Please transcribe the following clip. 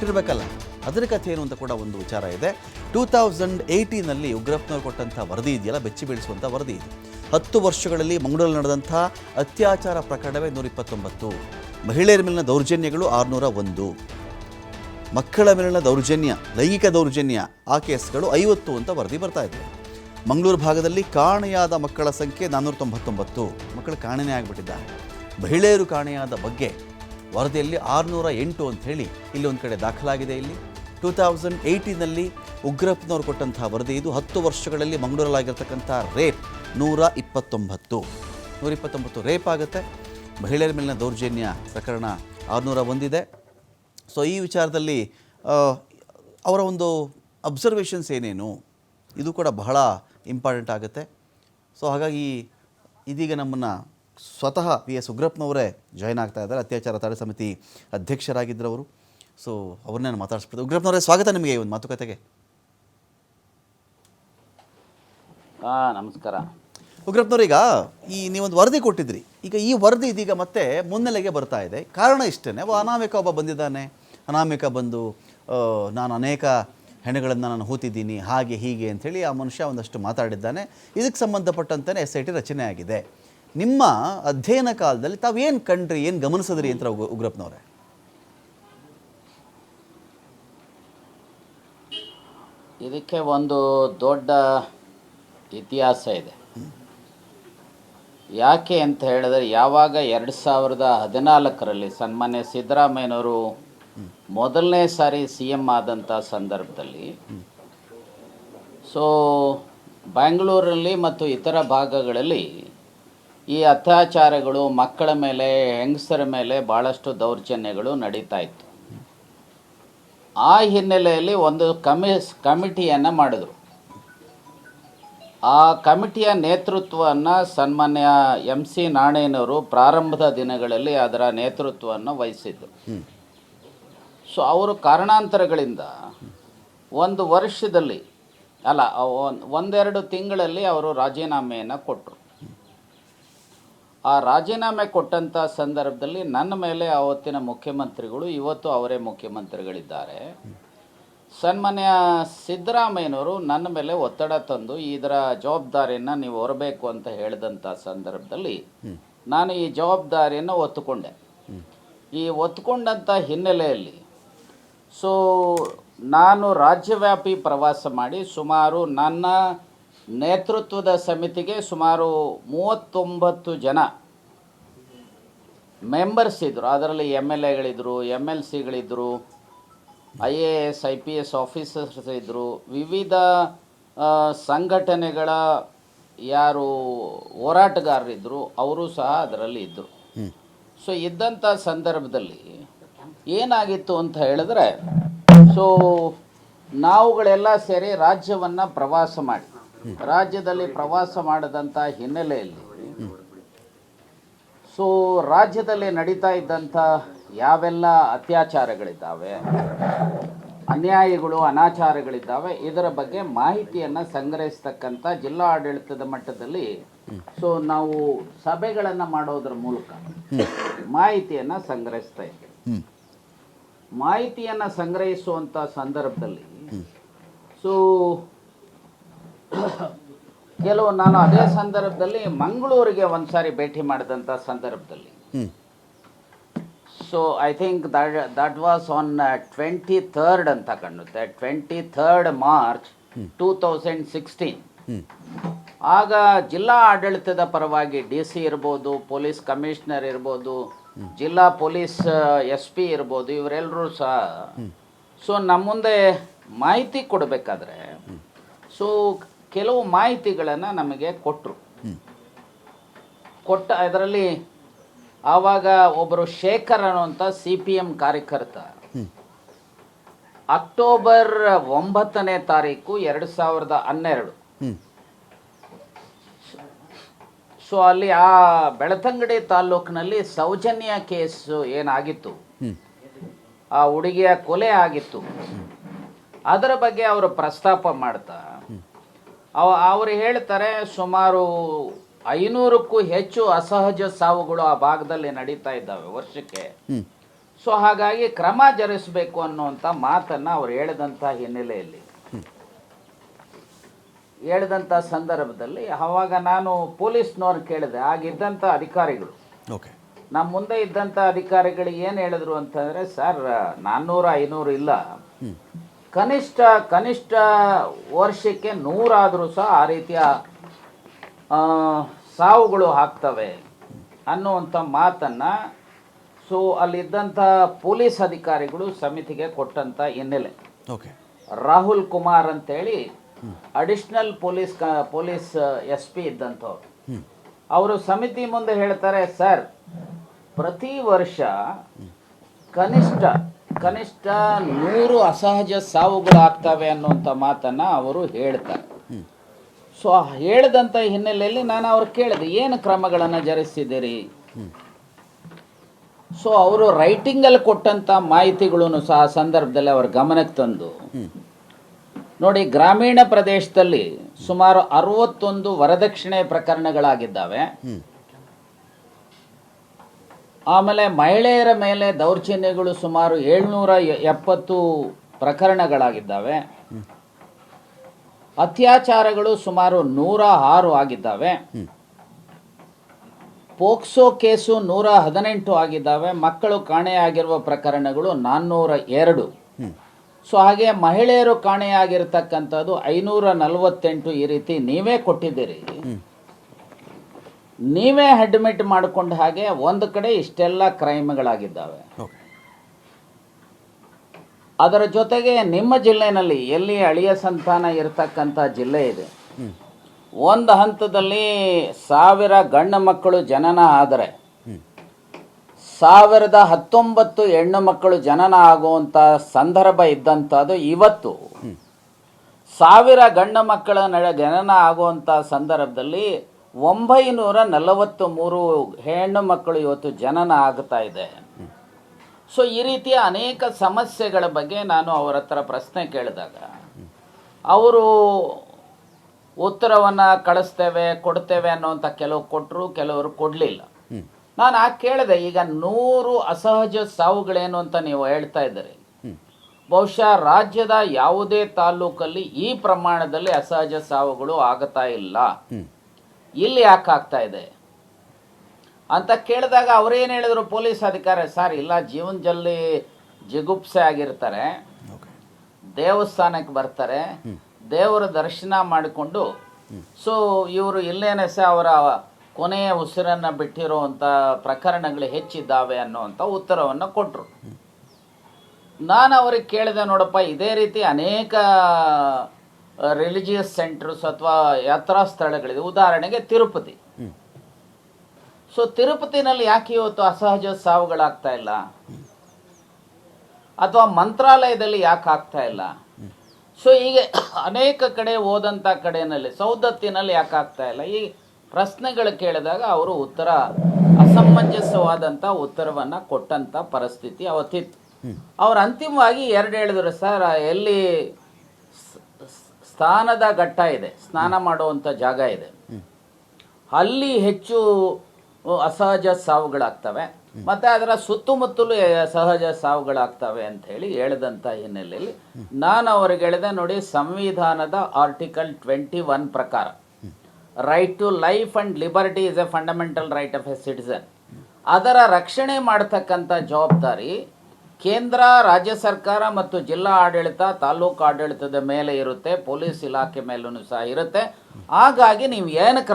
ಇರಬೇಕಲ್ಲ, ಅದರ ಕಥೆ ಏನು ಅಂತ ಕೂಡ ಒಂದು ವಿಚಾರ ಇದೆ. 2018ನಲ್ಲಿ ಉಗ್ರಪ್ಪನವರು ಕೊಟ್ಟಂಥ ವರದಿ ಇದೆಯಲ್ಲ, ಬೆಚ್ಚಿ ಬೀಳಿಸುವಂಥ ವರದಿ ಇದು. 10 ವರ್ಷಗಳಲ್ಲಿ ಮಂಗಳೂರಲ್ಲಿ ನಡೆದಂಥ ಅತ್ಯಾಚಾರ ಪ್ರಕರಣವೇ 129, ಮಹಿಳೆಯರ ಮೇಲಿನ ದೌರ್ಜನ್ಯಗಳು 601, ಮಕ್ಕಳ ಮೇಲಿನ ದೌರ್ಜನ್ಯ, ಲೈಂಗಿಕ ದೌರ್ಜನ್ಯ ಆ ಕೇಸ್ಗಳು 50 ಅಂತ ವರದಿ ಬರ್ತಾ ಇದೆ. ಮಂಗಳೂರು ಭಾಗದಲ್ಲಿ ಕಾಣೆಯಾದ ಮಕ್ಕಳ ಸಂಖ್ಯೆ 499, ಮಕ್ಕಳು ಕಾಣೆನೇ ಆಗಿಬಿಟ್ಟಿದ್ದಾರೆ. ಮಹಿಳೆಯರು ಕಾಣೆಯಾದ ಬಗ್ಗೆ ವರದಿಯಲ್ಲಿ 608 ಅಂತ ಹೇಳಿ ಇಲ್ಲಿ ಒಂದು ಕಡೆ ದಾಖಲಾಗಿದೆ. ಇಲ್ಲಿ 2018ನಲ್ಲಿ ಉಗ್ರಪ್ಪನವರು ಕೊಟ್ಟಂಥ ವರದಿ ಇದು. 10 ವರ್ಷಗಳಲ್ಲಿ ಮಂಗಳೂರಲ್ಲಾಗಿರ್ತಕ್ಕಂಥ ರೇಪ್ 129 ರೇಪ್ ಆಗುತ್ತೆ. ಮಹಿಳೆಯರ ಮೇಲಿನ ದೌರ್ಜನ್ಯ ಪ್ರಕರಣ 601 ಇದೆ. ಸೊ ಈ ವಿಚಾರದಲ್ಲಿ ಅವರ ಒಂದು ಅಬ್ಸರ್ವೇಷನ್ಸ್ ಏನೇನು, ಇದು ಕೂಡ ಬಹಳ ಇಂಪಾರ್ಟೆಂಟ್ ಆಗುತ್ತೆ. ಸೊ ಹಾಗಾಗಿ ಇದೀಗ ನಮ್ಮನ್ನು ಸ್ವತಃ PS ಉಗ್ರಪ್ಪನವರೇ ಜಾಯ್ನ್ ಆಗ್ತಾ ಇದ್ದಾರೆ, ಅತ್ಯಾಚಾರ ತಡೆ ಸಮಿತಿ ಅಧ್ಯಕ್ಷರಾಗಿದ್ದರು ಅವರು. ಸೊ ಅವ್ರನ್ನೇ ಮಾತಾಡಿಸ್ಬಿಟ್ಟು, ಉಗ್ರಪ್ಪನವರೇ ಸ್ವಾಗತ ನಿಮಗೆ ಈ ಒಂದು ಮಾತುಕತೆಗೆ. ನಮಸ್ಕಾರ. ಉಗ್ರಪ್ಪನವರೀಗ ನೀವೊಂದು ವರದಿ ಕೊಟ್ಟಿದ್ರಿ, ಈಗ ಈ ವರದಿ ಇದೀಗ ಮತ್ತೆ ಮುನ್ನೆಲೆಗೆ ಬರ್ತಾ ಇದೆ. ಕಾರಣ ಇಷ್ಟೇ, ಅನಾಮಿಕ ಒಬ್ಬ ಬಂದಿದ್ದಾನೆ, ಅನಾಮಿಕ ಬಂದು ನಾನು ಅನೇಕ ಹೆಣೆಗಳನ್ನು ನಾನು ಹೂತಿದ್ದೀನಿ ಹಾಗೆ ಹೀಗೆ ಅಂಥೇಳಿ ಆ ಮನುಷ್ಯ ಒಂದಷ್ಟು ಮಾತಾಡಿದ್ದಾನೆ. ಇದಕ್ಕೆ ಸಂಬಂಧಪಟ್ಟಂತೆ SIT ರಚನೆ ಆಗಿದೆ. ನಿಮ್ಮ ಅಧ್ಯಯನ ಕಾಲದಲ್ಲಿ ತಾವೇನು ಕಂಡ್ರಿ, ಏನು ಗಮನಿಸಿದ್ರಿ ಅಂತ ಉಗ್ರಪ್ಪನವರೇ? ಇದಕ್ಕೆ ಒಂದು ದೊಡ್ಡ ಇತಿಹಾಸ ಇದೆ. ಯಾಕೆ ಅಂತ ಹೇಳಿದ್ರೆ, ಯಾವಾಗ 2014ರಲ್ಲಿ ಸನ್ಮಾನ್ಯ ಸಿದ್ದರಾಮಯ್ಯನವರು ಮೊದಲನೇ ಸಾರಿ CM ಆದಂಥ ಸಂದರ್ಭದಲ್ಲಿ ಬೆಂಗಳೂರಲ್ಲಿ ಮತ್ತು ಇತರ ಭಾಗಗಳಲ್ಲಿ ಈ ಅತ್ಯಾಚಾರಗಳು, ಮಕ್ಕಳ ಮೇಲೆ, ಹೆಂಗಸರ ಮೇಲೆ ಭಾಳಷ್ಟು ದೌರ್ಜನ್ಯಗಳು ನಡೀತಾ ಇತ್ತು. ಆ ಹಿನ್ನೆಲೆಯಲ್ಲಿ ಒಂದು ಕಮಿಟಿಯನ್ನು ಮಾಡಿದ್ರು. ಆ ಕಮಿಟಿಯ ನೇತೃತ್ವವನ್ನು ಸನ್ಮಾನ್ಯ MC ನಾಣಯ್ಯನವರು ಪ್ರಾರಂಭದ ದಿನಗಳಲ್ಲಿ ಅದರ ನೇತೃತ್ವವನ್ನು ವಹಿಸಿದ್ರು. ಅವರು ಕಾರಣಾಂತರಗಳಿಂದ ಒಂದು ವರ್ಷದಲ್ಲಿ ಒಂದೆರಡು ತಿಂಗಳಲ್ಲಿ ಅವರು ರಾಜೀನಾಮೆಯನ್ನು ಕೊಟ್ಟರು. ಆ ರಾಜೀನಾಮೆ ಕೊಟ್ಟಂಥ ಸಂದರ್ಭದಲ್ಲಿ ನನ್ನ ಮೇಲೆ ಆವತ್ತಿನ ಮುಖ್ಯಮಂತ್ರಿಗಳು, ಇವತ್ತು ಅವರೇ ಮುಖ್ಯಮಂತ್ರಿಗಳಿದ್ದಾರೆ, ಸನ್ಮಾನ್ಯ ಸಿದ್ದರಾಮಯ್ಯನವರು ನನ್ನ ಮೇಲೆ ಒತ್ತಡ ತಂದು ಇದರ ಜವಾಬ್ದಾರಿಯನ್ನು ನೀವು ಹೊರಬೇಕು ಅಂತ ಹೇಳಿದಂಥ ಸಂದರ್ಭದಲ್ಲಿ ನಾನು ಈ ಜವಾಬ್ದಾರಿಯನ್ನು ಒತ್ತುಕೊಂಡೆ. ಈ ಒತ್ತುಕೊಂಡಂಥ ಹಿನ್ನೆಲೆಯಲ್ಲಿ ನಾನು ರಾಜ್ಯವ್ಯಾಪಿ ಪ್ರವಾಸ ಮಾಡಿ ಸುಮಾರು ನನ್ನ ನೇತೃತ್ವದ ಸಮಿತಿಗೆ ಸುಮಾರು 39 ಜನ ಮೆಂಬರ್ಸ್ ಇದ್ದರು. ಅದರಲ್ಲಿ MLAಗಳಿದ್ದರು, MLCಗಳಿದ್ದರು, IAS IPS ಆಫೀಸರ್ಸ್ ಇದ್ದರು, ವಿವಿಧ ಸಂಘಟನೆಗಳ ಯಾರು ಹೋರಾಟಗಾರರಿದ್ದರು ಅವರು ಸಹ ಅದರಲ್ಲಿ ಇದ್ದರು. ಇದ್ದಂಥ ಸಂದರ್ಭದಲ್ಲಿ ಏನಾಗಿತ್ತು ಅಂತ ಹೇಳಿದ್ರೆ, ನಾವುಗಳೆಲ್ಲ ಸೇರಿ ರಾಜ್ಯವನ್ನು ಪ್ರವಾಸ ಮಾಡಿ, ರಾಜ್ಯದಲ್ಲಿ ಪ್ರವಾಸ ಮಾಡಿದಂಥ ಹಿನ್ನೆಲೆಯಲ್ಲಿ ರಾಜ್ಯದಲ್ಲಿ ನಡೀತಾ ಇದ್ದಂಥ ಯಾವೆಲ್ಲ ಅತ್ಯಾಚಾರಗಳಿದ್ದಾವೆ, ಅನ್ಯಾಯಗಳು, ಅನಾಚಾರಗಳಿದ್ದಾವೆ, ಇದರ ಬಗ್ಗೆ ಮಾಹಿತಿಯನ್ನು ಸಂಗ್ರಹಿಸ್ತಕ್ಕಂಥ ಜಿಲ್ಲಾ ಆಡಳಿತದ ಮಟ್ಟದಲ್ಲಿ ನಾವು ಸಭೆಗಳನ್ನು ಮಾಡೋದ್ರ ಮೂಲಕ ಮಾಹಿತಿಯನ್ನು ಸಂಗ್ರಹಿಸ್ತಾ ಇದ್ದೇವೆ. ಮಾಹಿತಿಯನ್ನು ಸಂಗ್ರಹಿಸುವಂಥ ಸಂದರ್ಭದಲ್ಲಿ ನಾನು ಅದೇ ಸಂದರ್ಭದಲ್ಲಿ ಮಂಗಳೂರಿಗೆ ಒಂದು ಸಾರಿ ಭೇಟಿ ಮಾಡಿದಂಥ ಸಂದರ್ಭದಲ್ಲಿ I think that was on 23rd ಅಂತ ಕಾಣುತ್ತೆ, 23rd ಮಾರ್ಚ್ 2016. ಆಗ ಜಿಲ್ಲಾ ಆಡಳಿತದ ಪರವಾಗಿ DC ಇರ್ಬೋದು, ಪೊಲೀಸ್ ಕಮಿಷನರ್ ಇರ್ಬೋದು, ಜಿಲ್ಲಾ ಪೊಲೀಸ್ SP ಇರ್ಬೋದು, ಇವರೆಲ್ಲರೂ ಸಹ ನಮ್ಮ ಮುಂದೆ ಮಾಹಿತಿ ಕೊಡಬೇಕಾದ್ರೆ ಕೆಲವು ಮಾಹಿತಿಗಳನ್ನು ನಮಗೆ ಕೊಟ್ಟರು. ಅದರಲ್ಲಿ ಆವಾಗ ಒಬ್ಬರು ಶೇಖರ್ ಅನ್ನುವಂಥ CPM ಕಾರ್ಯಕರ್ತ ಅಕ್ಟೋಬರ್ 9ನೇ ತಾರೀಕು 2012 ಅಲ್ಲಿ ಆ ಬೆಳ್ತಂಗಡಿ ತಾಲೂಕಿನಲ್ಲಿ ಸೌಜನ್ಯ ಕೇಸು ಏನಾಗಿತ್ತು, ಆ ಹುಡುಗಿಯ ಕೊಲೆ ಆಗಿತ್ತು, ಅದರ ಬಗ್ಗೆ ಅವರು ಪ್ರಸ್ತಾಪ ಮಾಡ್ತಾ ಅವರು ಹೇಳ್ತಾರೆ ಸುಮಾರು 500ಕ್ಕೂ ಹೆಚ್ಚು ಅಸಹಜ ಸಾವುಗಳು ಆ ಭಾಗದಲ್ಲಿ ನಡೀತಾ ಇದ್ದಾವೆ ವರ್ಷಕ್ಕೆ. ಸೊ ಹಾಗಾಗಿ ಕ್ರಮ ಜರುಗಿಸಬೇಕು ಅನ್ನುವಂಥ ಮಾತನ್ನು ಅವ್ರು ಹೇಳಿದಂಥ ಹಿನ್ನೆಲೆಯಲ್ಲಿ ಹೇಳಿದಂಥ ಸಂದರ್ಭದಲ್ಲಿ ಆವಾಗ ನಾನು ಪೊಲೀಸ್ನವ್ರು ಕೇಳಿದೆ, ಆಗಿದ್ದಂಥ ಅಧಿಕಾರಿಗಳು ಓಕೆ, ನಮ್ಮ ಮುಂದೆ ಇದ್ದಂಥ ಅಧಿಕಾರಿಗಳು ಏನು ಹೇಳಿದ್ರು ಅಂತಂದರೆ, ಸರ್ 400-500 ಇಲ್ಲ, ಕನಿಷ್ಠ ವರ್ಷಕ್ಕೆ 100 ಆದರೂ ಸಹ ಆ ರೀತಿಯ ಸಾವುಗಳು ಆಗ್ತವೆ ಅನ್ನುವಂಥ ಮಾತನ್ನು ಸೊ ಅಲ್ಲಿದ್ದಂಥ ಪೊಲೀಸ್ ಅಧಿಕಾರಿಗಳು ಸಮಿತಿಗೆ ಕೊಟ್ಟಂಥ ಹಿನ್ನೆಲೆ. ಓಕೆ, ರಾಹುಲ್ ಕುಮಾರ್ ಅಂತೇಳಿ ಅಡಿಷ್ನಲ್ ಪೊಲೀಸ್ SP ಇದ್ದಂಥವ್ರು, ಅವರು ಸಮಿತಿ ಮುಂದೆ ಹೇಳ್ತಾರೆ, ಸರ್ ಪ್ರತಿ ವರ್ಷ ಕನಿಷ್ಠ 100 ಅಸಹಜ ಸಾವುಗಳು ಆಗ್ತವೆ ಅನ್ನುವಂಥ ಮಾತನ್ನು ಅವರು ಹೇಳ್ತಾರೆ. ಸೊ ಹೇಳಿದಂಥ ಹಿನ್ನೆಲೆಯಲ್ಲಿ ನಾನು ಅವ್ರು ಕೇಳಿದೆ, ಏನು ಕ್ರಮಗಳನ್ನು ಜರುಗಿಸಿದ್ದೀರಿ? ಸೊ ಅವರು ರೈಟಿಂಗಲ್ಲಿ ಕೊಟ್ಟಂಥ ಮಾಹಿತಿಗಳನ್ನು ಸಹ ಸಂದರ್ಭದಲ್ಲಿ ಅವ್ರ ಗಮನಕ್ಕೆ ತಂದು, ನೋಡಿ ಗ್ರಾಮೀಣ ಪ್ರದೇಶದಲ್ಲಿ ಸುಮಾರು 61 ವರದಕ್ಷಿಣೆ ಪ್ರಕರಣಗಳಾಗಿದ್ದಾವೆ. ಆಮೇಲೆ ಮಹಿಳೆಯರ ಮೇಲೆ ದೌರ್ಜನ್ಯಗಳು ಸುಮಾರು 770 ಪ್ರಕರಣಗಳಾಗಿದ್ದಾವೆ. ಅತ್ಯಾಚಾರಗಳು ಸುಮಾರು 106 ಆಗಿದ್ದಾವೆ. ಪೋಕ್ಸೋ ಕೇಸು 118 ಆಗಿದ್ದಾವೆ. ಮಕ್ಕಳು ಕಾಣೆಯಾಗಿರುವ ಪ್ರಕರಣಗಳು 402. ಸೊ ಹಾಗೆ ಮಹಿಳೆಯರು ಕಾಣೆಯಾಗಿರ್ತಕ್ಕಂಥದ್ದು 548. ಈ ರೀತಿ ನೀವೇ ಕೊಟ್ಟಿದ್ದೀರಿ, ನೀವೇ ಅಡ್ಮಿಟ್ ಮಾಡಿಕೊಂಡ ಹಾಗೆ ಒಂದು ಕಡೆ ಇಷ್ಟೆಲ್ಲ ಕ್ರೈಮ್ಗಳಾಗಿದ್ದಾವೆ. ಅದರ ಜೊತೆಗೆ ನಿಮ್ಮ ಜಿಲ್ಲೆಯಲ್ಲಿ ಎಲ್ಲಿ ಅಳಿಯ ಸಂತಾನ ಇರತಕ್ಕಂಥ ಜಿಲ್ಲೆ ಇದೆ, ಒಂದು ಹಂತದಲ್ಲಿ 1000 ಗಂಡು ಮಕ್ಕಳು ಜನನ ಆದರೆ 1019 ಹೆಣ್ಣು ಮಕ್ಕಳು ಜನನ ಆಗುವಂಥ ಸಂದರ್ಭ ಇದ್ದಂಥದ್ದು. ಇವತ್ತು 1000 ಗಂಡು ಮಕ್ಕಳ ಜನನ ಆಗುವಂಥ ಸಂದರ್ಭದಲ್ಲಿ 943 ಹೆಣ್ಣು ಮಕ್ಕಳು ಇವತ್ತು ಜನನ ಆಗ್ತಾ ಇದೆ. ಸೊ ಈ ರೀತಿಯ ಅನೇಕ ಸಮಸ್ಯೆಗಳ ಬಗ್ಗೆ ನಾನು ಅವರ ಹತ್ರ ಪ್ರಶ್ನೆ ಕೇಳಿದಾಗ ಅವರು ಉತ್ತರವನ್ನು ಕೊಡ್ತೇವೆ ಅನ್ನೋಂಥ ಕೆಲವು ಕೊಟ್ಟರು, ಕೆಲವರು ಕೊಡಲಿಲ್ಲ. ನಾನು ಕೇಳಿದೆ, ಈಗ 100 ಅಸಹಜ ಸಾವುಗಳೇನು ಅಂತ ನೀವು ಹೇಳ್ತಾ ಇದ್ದೀರಿ, ಬಹುಶಃ ರಾಜ್ಯದ ಯಾವುದೇ ತಾಲೂಕಲ್ಲಿ ಈ ಪ್ರಮಾಣದಲ್ಲಿ ಅಸಹಜ ಸಾವುಗಳು ಆಗ್ತಾ ಇಲ್ಲ, ಇಲ್ಲಿ ಯಾಕೆ ಆಗ್ತಾ ಇದೆ ಅಂತ ಕೇಳಿದಾಗ ಅವ್ರೇನು ಹೇಳಿದ್ರು ಪೊಲೀಸ್ ಅಧಿಕಾರಿ, ಸರ್ ಇಲ್ಲ, ಜೀವನದಲ್ಲಿ ಜಿಗುಪ್ಸೆ ಆಗಿರ್ತಾರೆ, ದೇವಸ್ಥಾನಕ್ಕೆ ಬರ್ತಾರೆ, ದೇವರ ದರ್ಶನ ಮಾಡಿಕೊಂಡು ಸೊ ಇವರು ಇಲ್ಲೇನೆ ಸಹ ಅವರ ಕೊನೆಯ ಉಸಿರನ್ನು ಬಿಟ್ಟಿರುವಂಥ ಪ್ರಕರಣಗಳು ಹೆಚ್ಚಿದ್ದಾವೆ ಅನ್ನುವಂಥ ಉತ್ತರವನ್ನು ಕೊಟ್ಟರು. ನಾನು ಅವ್ರಿಗೆ ಕೇಳಿದೆ, ನೋಡಪ್ಪ ಇದೇ ರೀತಿ ಅನೇಕ ರಿಲಿಜಿಯಸ್ ಸೆಂಟರ್ಸ್ ಅಥವಾ ಯಾತ್ರಾ ಸ್ಥಳಗಳಿದೆ, ಉದಾಹರಣೆಗೆ ತಿರುಪತಿ. ಸೊ ತಿರುಪತಿನಲ್ಲಿ ಯಾಕೆ ಇವತ್ತು ಅಸಹಜ ಸಾವುಗಳಾಗ್ತಾ ಇಲ್ಲ, ಅಥವಾ ಮಂತ್ರಾಲಯದಲ್ಲಿ ಯಾಕೆ ಆಗ್ತಾ ಇಲ್ಲ? ಸೊ ಹೀಗೆ ಅನೇಕ ಕಡೆ ಹೋದಂಥ ಕಡೆಯಲ್ಲಿ ಸೌದತ್ತಿನಲ್ಲಿ ಯಾಕೆ ಆಗ್ತಾ ಇಲ್ಲ? ಈ ಪ್ರಶ್ನೆಗಳು ಕೇಳಿದಾಗ ಅವರು ಅಸಮಂಜಸವಾದಂಥ ಉತ್ತರವನ್ನು ಕೊಟ್ಟಂಥ ಪರಿಸ್ಥಿತಿ ಅವತ್ತಿತ್ತು. ಅವರು ಅಂತಿಮವಾಗಿ 2 ಹೇಳಿದ್ರು, ಸರ್ ಎಲ್ಲಿ ಸ್ನಾನದ ಘಟ್ಟ ಇದೆ, ಸ್ನಾನ ಮಾಡುವಂಥ ಜಾಗ ಇದೆ, ಅಲ್ಲಿ ಹೆಚ್ಚು ಅಸಹಜ ಸಾವುಗಳಾಗ್ತವೆ, ಮತ್ತು ಅದರ ಸುತ್ತಮುತ್ತಲೂ ಸಹಜ ಸಾವುಗಳಾಗ್ತವೆ ಅಂತ ಹೇಳಿ ಹೇಳಿದಂಥ ಹಿನ್ನೆಲೆಯಲ್ಲಿ ನಾನು ಅವ್ರಿಗೆ ಹೇಳಿದೆ, ನೋಡಿ ಸಂವಿಧಾನದ ಆರ್ಟಿಕಲ್ 21 ಪ್ರಕಾರ right to life and liberty is a fundamental right of a citizen. ಅದರ ರಕ್ಷಣೆ ಮಾಡತಕ್ಕಂಥ ಜವಾಬ್ದಾರಿ ಕೇಂದ್ರ, ರಾಜ್ಯ ಸರ್ಕಾರ ಮತ್ತು ಜಿಲ್ಲಾ ಆಡಳಿತ, ತಾಲೂಕು ಆಡಳಿತದ ಮೇಲೆ ಇರುತ್ತೆ, ಪೊಲೀಸ್ ಇಲಾಖೆ ಮೇಲೂ ಸಹ ಇರುತ್ತೆ. ಹಾಗಾಗಿ ನೀವು ಏನು ಕ್ರಮ